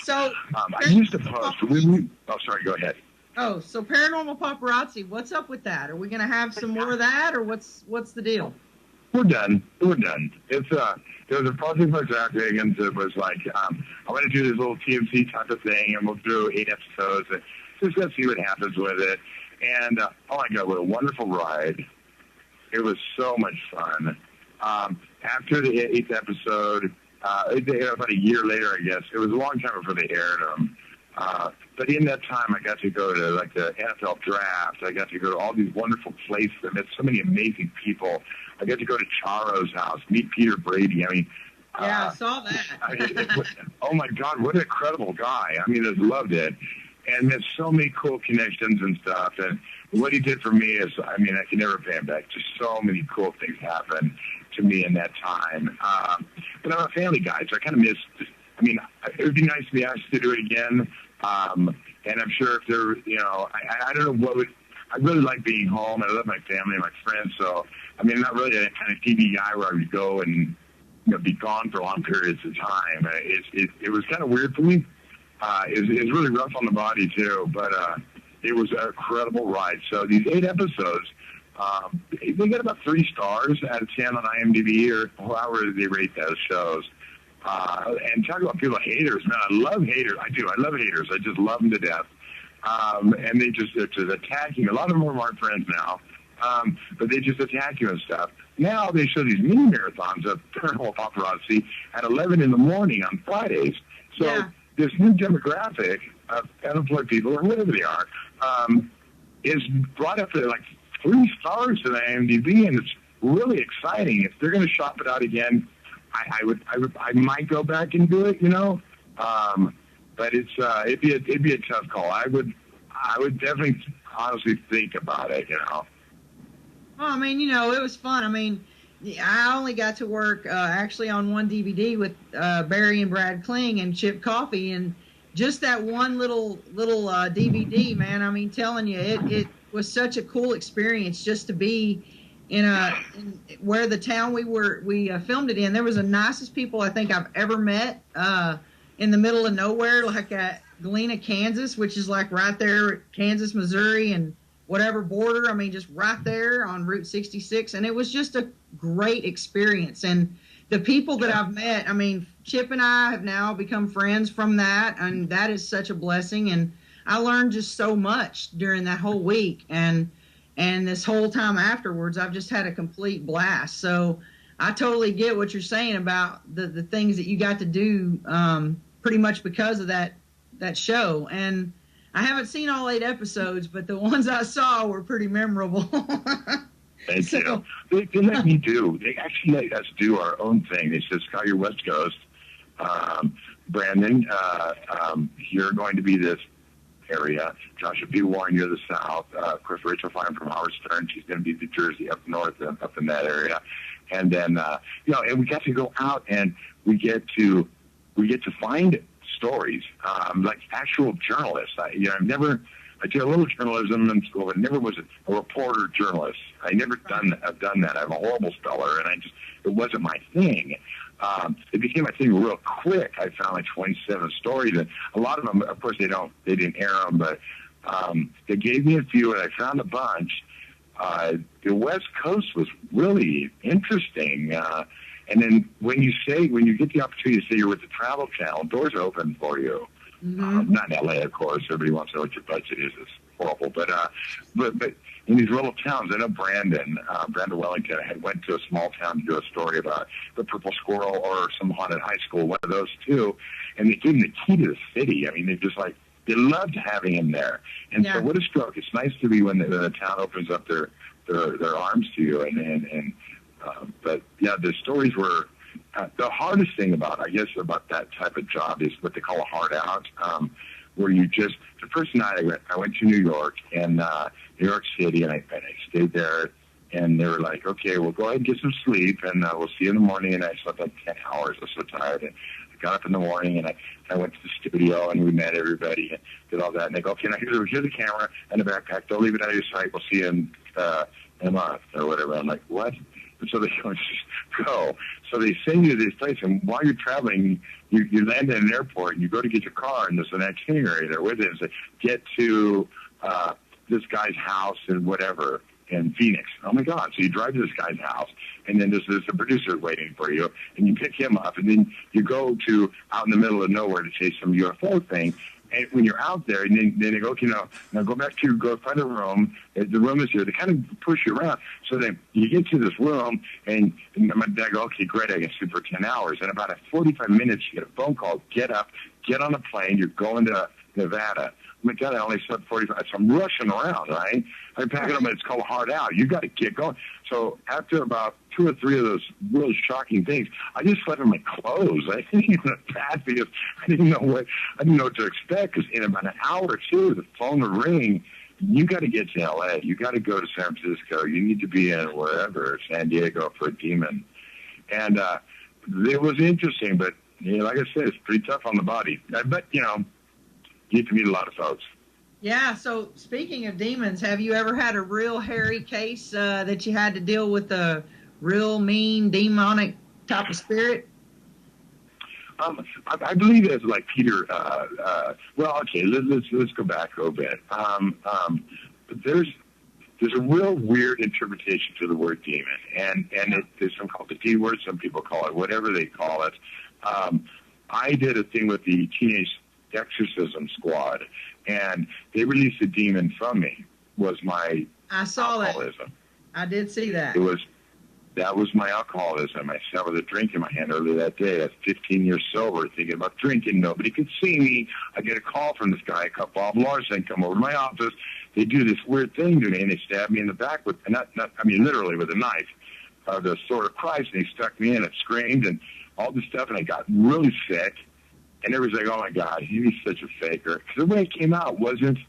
So I used to post. Sorry, go ahead. Oh, so paranormal paparazzi, what's up with that? Are we going to have some more of that, or what's the deal? We're done. It's there was a project by Zach Higgins that was like, I want to do this little TMC type of thing, and we'll do 8 episodes, and just let's see what happens with it. And oh my God, what a wonderful ride! It was so much fun. After the 8th episode, about a year later, I guess, it was a long time before they aired them. But in that time, I got to go to like the NFL draft. I got to go to all these wonderful places. I met so many amazing people. I got to go to Charo's house, meet Peter Brady. I mean, yeah, I saw that. Oh my God, what an incredible guy! I mean, I just loved it, and met so many cool connections and stuff. And what he did for me is, I mean, I can never pay him back. Just so many cool things happened to me in that time. But I'm a family guy, so I kind of miss. I mean, it would be nice to be asked to do it again. And I'm sure if there, you know, I don't know what would. I really like being home. I love my family and my friends. So, I mean, I'm not really a kind of TV guy where I would go and, you know, be gone for long periods of time. It was kind of weird for me. It was really rough on the body too, but it was an incredible ride. So these 8 episodes, they get about 3 stars out of 10 on IMDb or however they rate those shows. And talk about people haters, man. I love haters. I do. I love haters. I just love them to death. And they're just attacking. A lot of them are my friends now. But they just attack you and stuff. Now they show these mini marathons of Paranormal Paparazzi at 11 in the morning on Fridays. So Yeah. this new demographic of unemployed people, or whatever they are, is brought up to like 3 stars in IMDb, and it's really exciting. If they're going to shop it out again, I might go back and do it, you know. But it'd be a tough call. I would definitely honestly think about it, you know. Well, I mean, you know, it was fun. I mean, I only got to work actually on one DVD with Barry and Brad Kling and Chip Coffey, and just that one little DVD, man. I mean, telling you, it was such a cool experience just to be in where the town we filmed it in. There was the nicest people I think I've ever met in the middle of nowhere, like at Galena, Kansas, which is like right there, Kansas, Missouri, and whatever border. I mean, just right there on Route 66. And it was just a great experience. And the people that I've met, I mean, Chip and I have now become friends from that. And that is such a blessing. And I learned just so much during that whole week. And this whole time afterwards, I've just had a complete blast. So I totally get what you're saying about the things that you got to do pretty much because of that show. And I haven't seen all 8 episodes, but the ones I saw were pretty memorable. Thank you. They let me do. They actually let us do our own thing. They said, Scott, you're West Coast. Brandon, you're going to be this area. Joshua P. Warren, you're the South. Of course, Rachel Fine from Howard Stern, she's going to be the Jersey up north, up in that area. And then, you know, and we got to go out and we get to find stories, like actual journalists. I did a little journalism in school, but never was a reporter journalist. I never have done that. I'm a horrible speller, and it wasn't my thing. It became my thing real quick. I found like 27 stories, and a lot of them, of course, they didn't air them, but they gave me a few, and I found a bunch. The West Coast was really interesting. And then when you get the opportunity to say you're with the Travel Channel, doors open for you. Mm-hmm. Not in LA, of course. Everybody wants to know what your budget is. It's horrible. But in these little towns, I know Brandon Wellington, I had went to a small town to do a story about the Purple Squirrel or some haunted high school, one of those two. And they gave him the key to the city. I mean, they loved having him there. And so what a stroke. It's nice to be when the town opens up their arms to you. But yeah, the stories were, the hardest thing about that type of job is what they call a hard out, where the first night I went to New York and New York City, and I stayed there, and they were like, okay, well, go ahead and get some sleep, and we'll see you in the morning. And I slept like 10 hours. I was so tired. And I got up in the morning, and I went to the studio, and we met everybody and did all that. And they go, okay, now here's the camera and the backpack. Don't leave it out of your sight. We'll see you in a month or whatever. I'm like, what? And so they go. So they send you to this place, and while you're traveling, you land at an airport, and you go to get your car, and there's an itinerary there with it, and say, get to this guy's house and whatever in Phoenix. Oh my God! So you drive to this guy's house, and then there's a producer waiting for you, and you pick him up, and then you go to out in the middle of nowhere to chase some UFO thing, And when you're out there, and then they go, okay, now go find a room. The room is here. They kind of push you around. So then you get to this room, and my dad goes, okay, great, I can sleep for 10 hours. And about 45 minutes, you get a phone call, get up, get on a plane, you're going to Nevada. Oh my God, I only slept 45. So I'm rushing around, right? I'm packing up, and it's called hard out. You got to get going. So after about 2 or 3 of those really shocking things, I just slept in my clothes. I didn't even pack because I didn't know what to expect. Because in about an hour or two, the phone would ring. You got to get to LA. You got to go to San Francisco. You need to be in wherever, San Diego, for a demon. And it was interesting, but like I said, it's pretty tough on the body. But you get to meet a lot of folks. Yeah, so speaking of demons, have you ever had a real hairy case that you had to deal with a real mean, demonic type of spirit? I believe it's like Peter. Well, okay, let's go back a little bit. There's a real weird interpretation to the word demon, and there's some call it the D word, some people call it whatever they call it. I did a thing with the Teenage Exorcism Squad, and they released a demon from me. Was my alcoholism. I did see that. That was my alcoholism. I sat with a drink in my hand earlier that day. I was 15 years sober, thinking about drinking. Nobody could see me. I get a call from this guy, Bob Larson, come over to my office. They do this weird thing to me, and they stab me in the back with, literally with a knife, the sword of Christ, and he stuck me in. It screamed and all this stuff, and I got really sick. And everybody's like, oh, my God, he's such a faker. Because the way it came out wasn't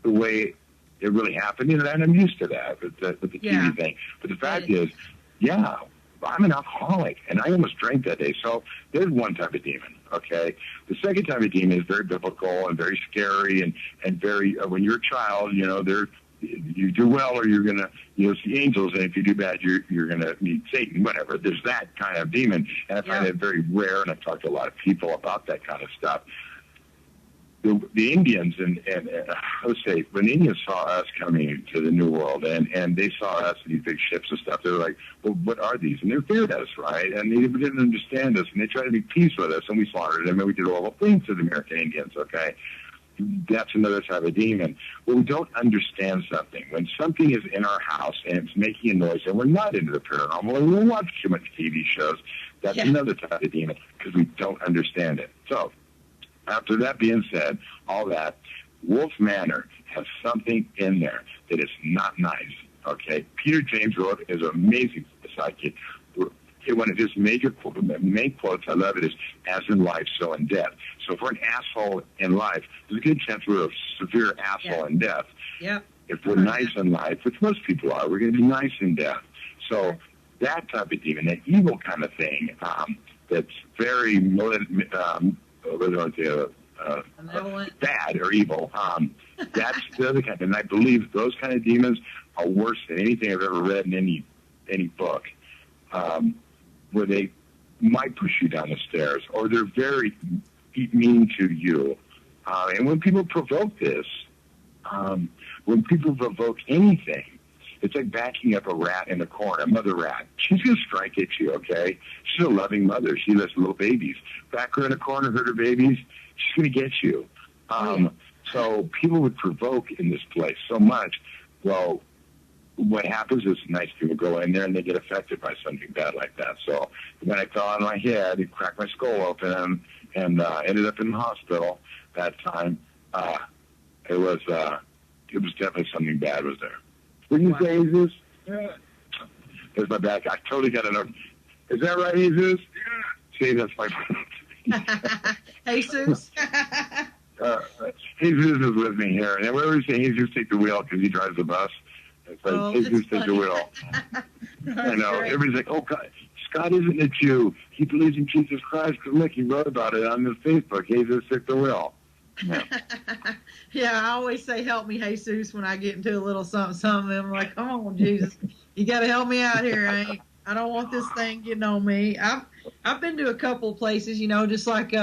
the way it really happened. And I'm used to that with the TV thing. But the fact is, I'm an alcoholic, and I almost drank that day. So there's one type of demon, okay? The second type of demon is very biblical and very scary and very, when you're a child, you do well or you're going to see angels, and if you do bad, you're going to meet Satan, whatever. There's that kind of demon, and I find it very rare, and I've talked to a lot of people about that kind of stuff. The Indians, and let's say, when the Indians saw us coming to the New World, and they saw us in these big ships and stuff, they were like, well, what are these? And they feared us, right? And they didn't understand us, and they tried to make peace with us, and we slaughtered them, and we did horrible things to the American Indians, okay? That's another type of demon. Well, we don't understand something. When something is in our house and it's making a noise and we're not into the paranormal and we watch too much TV shows, that's another type of demon because we don't understand it. So, after that being said, all that, Wolf Manor has something in there that is not nice, okay? Peter James wrote is an amazing psychic. One of his main quotes, I love it, is, as in life, so in death. So if we're an asshole in life, there's a good chance we're a severe asshole in death. Yep. If we're nice in life, which most people are, we're going to be nice in death. So that type of demon, that evil kind of thing, that's very bad or evil, that's the other kind. And I believe those kind of demons are worse than anything I've ever read in any book. Where they might push you down the stairs, or they're very mean to you. And when people provoke this, when people provoke anything, it's like backing up a rat in a corner, a mother rat. She's going to strike at you, okay? She's a loving mother. She loves little babies. Back her in a corner, hurt her babies, she's going to get you. So people would provoke in this place so much. Well, what happens is nice people go in there and they get affected by something bad like that. So when I fell on my head, it cracked my skull open and ended up in the hospital that time. It was definitely something bad was there. What do you say, Jesus? Yeah. There's my back. I totally got to know. Is that right, Jesus? Yeah. See, that's my Jesus. Jesus is with me here. And whenever we say Jesus, take the wheel because he drives the bus. It's like, Jesus, take the wheel. I know. Great. Everybody's like, oh, God, Scott isn't a Jew. He believes in Jesus Christ because, look, he wrote about it on his Facebook. Jesus, take the wheel. Yeah, I always say, help me, Jesus, when I get into a little something. I'm like, come on, Jesus. You got to help me out here. I don't want this thing getting on me. I've been to a couple of places, just like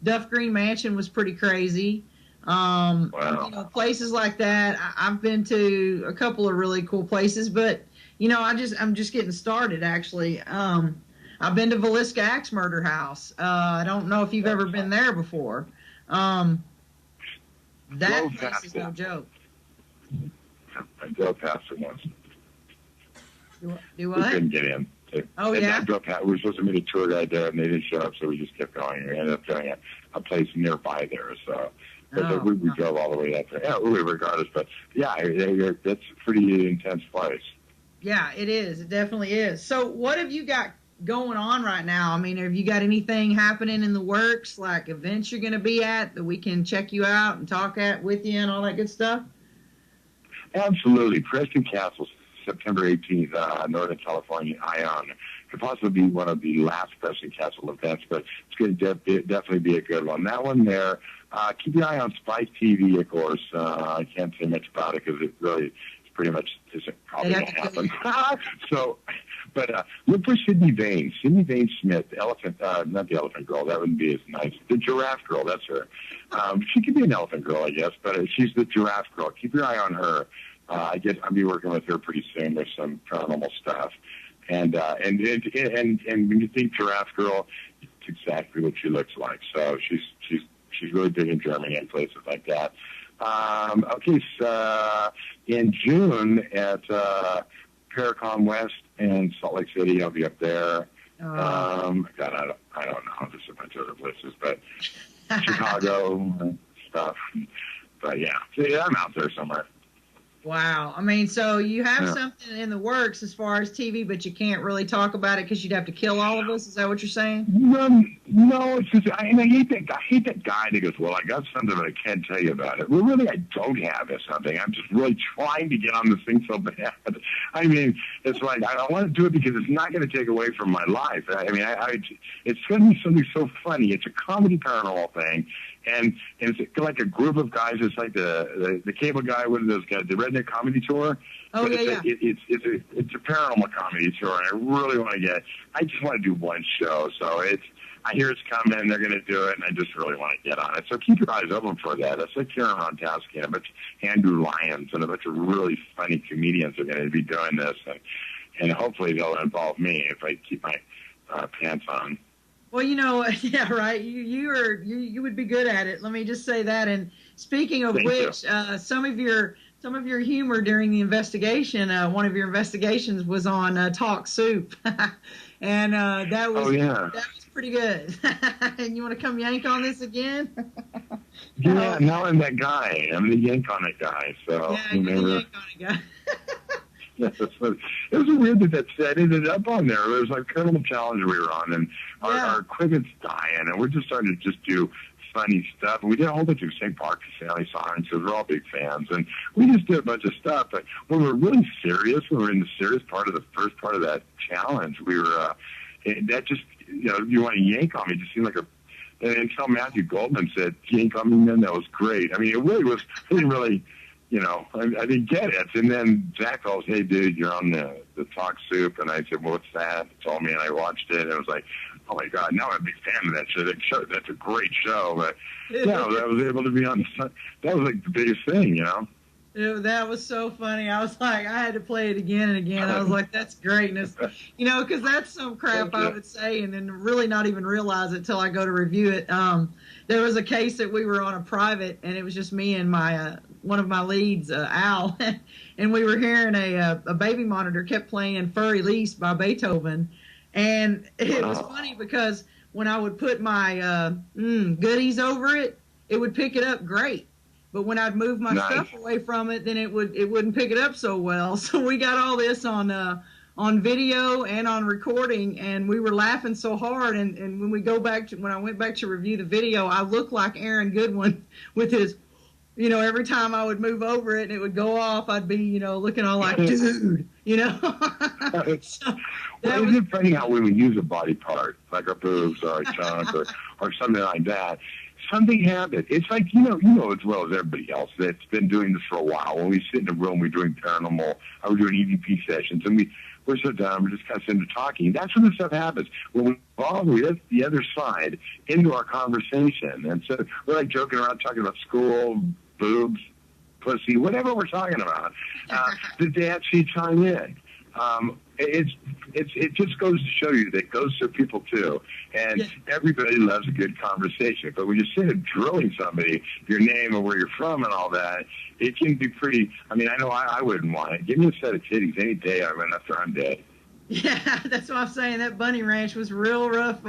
Duff Green Mansion was pretty crazy. Wow. Places like that. I've been to a couple of really cool places, but I'm just getting started. Actually, I've been to Villisca Axe Murder House. I don't know if you've ever been there before. That Drove place past is no it. joke. I drove past it once. Do We what? couldn't get in. Oh, And yeah? I drove past. We were supposed to meet a tour guide there, and they didn't show up, so we just kept going. We ended up going a place nearby there. So, but Oh, we drove all the way up there. Yeah, regardless. But yeah, that's a pretty intense place. Yeah, it is. It definitely is. So what have you got going on right now? I mean, have you got anything happening in the works, like events you're going to be at that we can check you out and talk at with you and all that good stuff? Absolutely. Preston Castle, September 18th, Northern California, Ion. Could possibly be one of the last Preston Castle events, but it's going to definitely be a good one. That one there, keep your eye on Spike TV, of course. I can't say much about it because it really pretty much isn't probably going to happen. So, but look for Sydney Vane. Sydney Vane Smith, the elephant, not the elephant girl. That wouldn't be as nice. The giraffe girl, that's her. She could be an elephant girl, I guess, but she's the giraffe girl. Keep your eye on her. I guess I'll be working with her pretty soon with some paranormal stuff. And when you think giraffe girl, it's exactly what she looks like. So she's really big in Germany and places like that. Okay, so in June at Paracon West in Salt Lake City, I'll be up there. God, I don't know. There's a bunch of other places, but Chicago and stuff. But yeah, I'm out there somewhere. Wow. I mean, so you have something in the works as far as TV, but you can't really talk about it because you'd have to kill all of us. Is that what you're saying? No, it's just, I hate that guy that goes, well, I got something, but I can't tell you about it. Well, really, I don't have something. I'm just really trying to get on this thing so bad. I mean, it's like, I want to do it because it's not going to take away from my life. I mean, it's going to be something so funny. It's a comedy paranormal thing. And it's like a group of guys. It's like the cable guy with those guys, the Redneck Comedy Tour. Oh, but yeah. It's a paranormal comedy tour, and I really want to I just want to do one show. So I hear it's coming, and they're going to do it, and I just really want to get on it. So keep your eyes open for that. It's like Karen Rontowski and a bunch of Andrew Lyons and a bunch of really funny comedians are going to be doing this, and hopefully they'll involve me if I keep my pants on. Well, yeah, right. You would be good at it. Let me just say that. And speaking of which, some of your humor during the investigation, one of your investigations was on Talk Soup, and that was pretty good. And you want to come yank on this again? Yeah, now I'm that guy. I'm the yank on it guy. So yeah, you're the yank on it guy. Yeah, it was weird that ended up on there. It was like Paranormal Challenge we were on, and our equipment's dying, and we're just starting to just do funny stuff. And we did a whole bunch of St. Park Sally songs because we're all big fans, and we just did a bunch of stuff. But when we were really serious, when we were in the serious part of the first part of that challenge, we were that just you want to yank on me, it just seemed like a. And until Matthew Goldman said yank on me, then that was great. I mean, it really was. I didn't really. I didn't get it. And then Zach goes, hey, dude, you're on the Talk Soup. And I said, well, what's that? He told me, and I watched it. And it was like, oh, my God, now I'm a big fan of that show. That's a great show. But, I was able to be on that was like the biggest thing, That was so funny. I was like, I had to play it again and again. I was like, that's greatness. Because that's some crap I would say and then really not even realize it till I go to review it. There was a case that we were on a private, and it was just me and my one of my leads, Al, and we were hearing a baby monitor kept playing Fur Elise by Beethoven. And it was funny because when I would put my goodies over it, it would pick it up great. But when I'd move my stuff away from it, then it wouldn't pick it up so well. So we got all this on video and on recording, and we were laughing so hard. And when I went back to review the video, I looked like Aaron Goodwin with his, every time I would move over it and it would go off, I'd be, looking all like, dude, So it's funny how when we use a body part, like our boobs or our junk or something like that, something happened. It's like, as well as everybody else that's been doing this for a while. When we sit in a room, we're doing paranormal, or we're doing EVP sessions, and we're so done, we're just kind of sitting there talking. That's when this stuff happens. When we involve the other side into our conversation. And so we're like joking around, talking about school, boobs, pussy, whatever we're talking about, that they actually chime in. it just goes to show you that it goes to people too. And everybody loves a good conversation. But when you're sitting there drilling somebody, your name and where you're from and all that, it can be pretty. I mean, I know I wouldn't want it. Give me a set of titties any day. I mean, after I'm dead. Yeah, that's what I'm saying. That bunny ranch was real rough.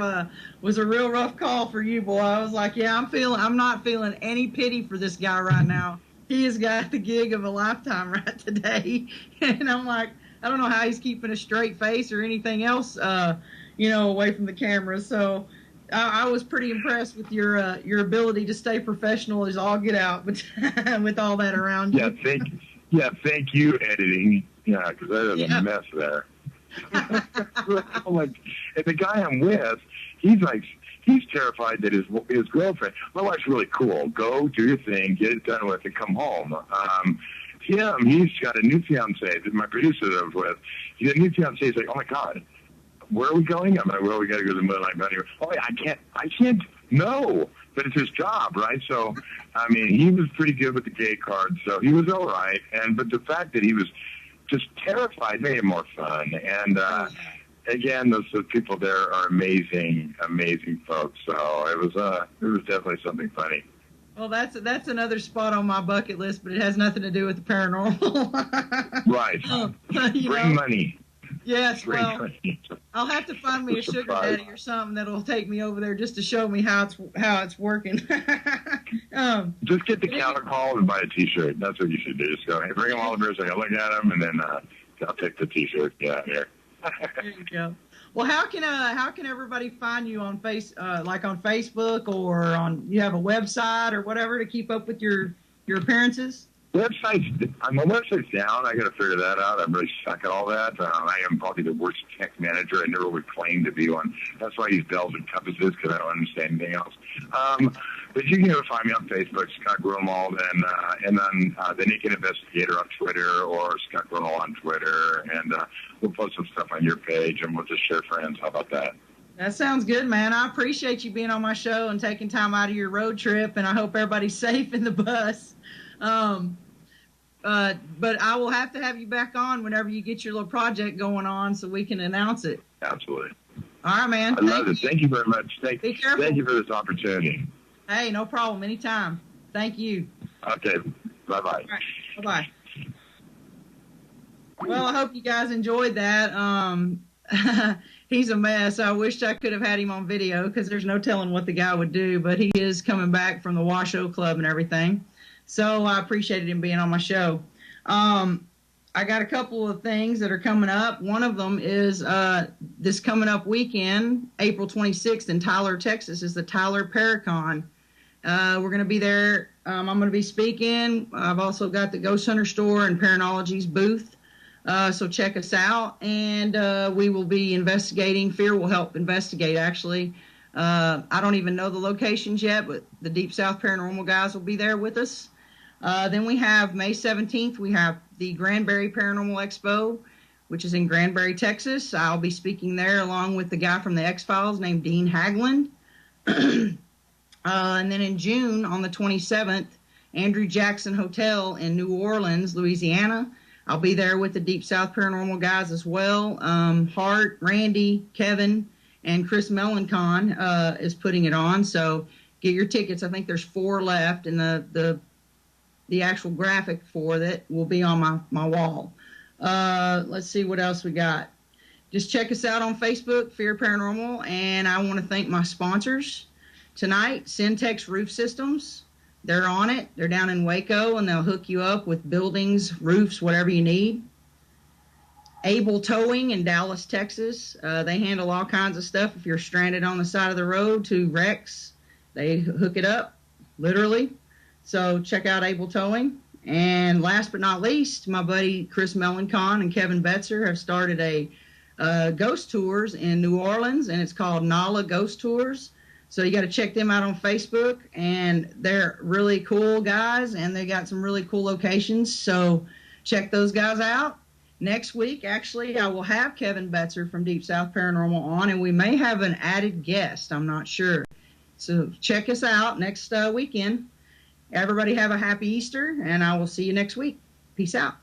Was a real rough call for you, boy. I was like, yeah, I'm not feeling any pity for this guy right now. He has got the gig of a lifetime right today, and I'm like, I don't know how he's keeping a straight face or anything else, away from the camera. So I was pretty impressed with your ability to stay professional as all get out, but with all that around you. Thank you, editing. Yeah, because that is a mess there. Like, and the guy I'm with, he's terrified that his girlfriend. My wife's really cool. Go do your thing, get it done with, and come home. He's got a new fiance that my producer that I was with. He's got a new fiance. He's like, oh my God, where are we going? I'm like, well, we got to go to the Moonlight Bunny. Oh, I can't. No, but it's his job, right? So, I mean, he was pretty good with the gay card, so he was all right. But the fact that he was just terrified made it more fun. And again, those people there are amazing folks. So it was definitely something funny. Well, that's another spot on my bucket list, but it has nothing to do with the paranormal. Right. Bring money. Yes, money. I'll have to find me a sugar daddy or something that'll take me over there just to show me how it's working. Just get the counter call and buy a T-shirt. That's what you should do. Just go, hey, bring them all over so I can look at them, and then I'll take the T-shirt. Get out here. There you go. Well, how can everybody find you on like on Facebook or you have a website or whatever to keep up with your appearances? My website's down. I got to figure that out. I'm really stuck at all that. I am probably the worst tech manager. I never would claim to be one. That's why I use bells and compasses, because I don't understand anything else. But you can find me on Facebook, Scott Grunwald, and then the Naked Investigator on Twitter, or Scott Grunwald on Twitter, and we'll post some stuff on your page, and we'll just share friends. How about that? That sounds good, man. I appreciate you being on my show and taking time out of your road trip, and I hope everybody's safe in the bus. But I will have to have you back on whenever you get your little project going on so we can announce it. Absolutely. All right, man. I love it. Thank you very much. Be careful. Thank you for this opportunity. Hey, no problem. Anytime. Thank you. Okay. Bye-bye. All right. Bye-bye. Well, I hope you guys enjoyed that. He's a mess. I wish I could have had him on video because there's no telling what the guy would do, but he is coming back from the Washoe Club and everything. So I appreciated him being on my show. I got a couple of things that are coming up. One of them is this coming up weekend, April 26th in Tyler, Texas, is the Tyler Paracon. We're going to be there. I'm going to be speaking. I've also got the Ghost Hunter Store and Paranology's booth. So check us out. And we will be investigating. Fear will help investigate, actually. I don't even know the locations yet, but the Deep South Paranormal guys will be there with us. Then we have May 17th, we have the Granbury Paranormal Expo, which is in Granbury, Texas. I'll be speaking there along with the guy from the X-Files named Dean Hagland. And then in June, on the 27th, Andrew Jackson Hotel in New Orleans, Louisiana. I'll be there with the Deep South Paranormal guys as well. Hart, Randy, Kevin, and Chris Melancon is putting it on. So get your tickets. I think there's 4 left, and the actual graphic for that will be on my wall. Let's see what else we got. Just check us out on Facebook, Fear Paranormal, and I want to thank my sponsors tonight, Syntex Roof Systems. They're on it. They're down in Waco, and they'll hook you up with buildings, roofs, whatever you need. Able Towing in Dallas, Texas. They handle all kinds of stuff. If you're stranded on the side of the road to wrecks, they hook it up, literally. So check out Able Towing. And last but not least, my buddy Chris Melancon and Kevin Betzer have started a ghost tours in New Orleans, and it's called Nala Ghost Tours. So you got to check them out on Facebook, and they're really cool guys, and they got some really cool locations. So check those guys out. Next week, actually, I will have Kevin Betzer from Deep South Paranormal on, and we may have an added guest. I'm not sure. So check us out next weekend. Everybody have a happy Easter, and I will see you next week. Peace out.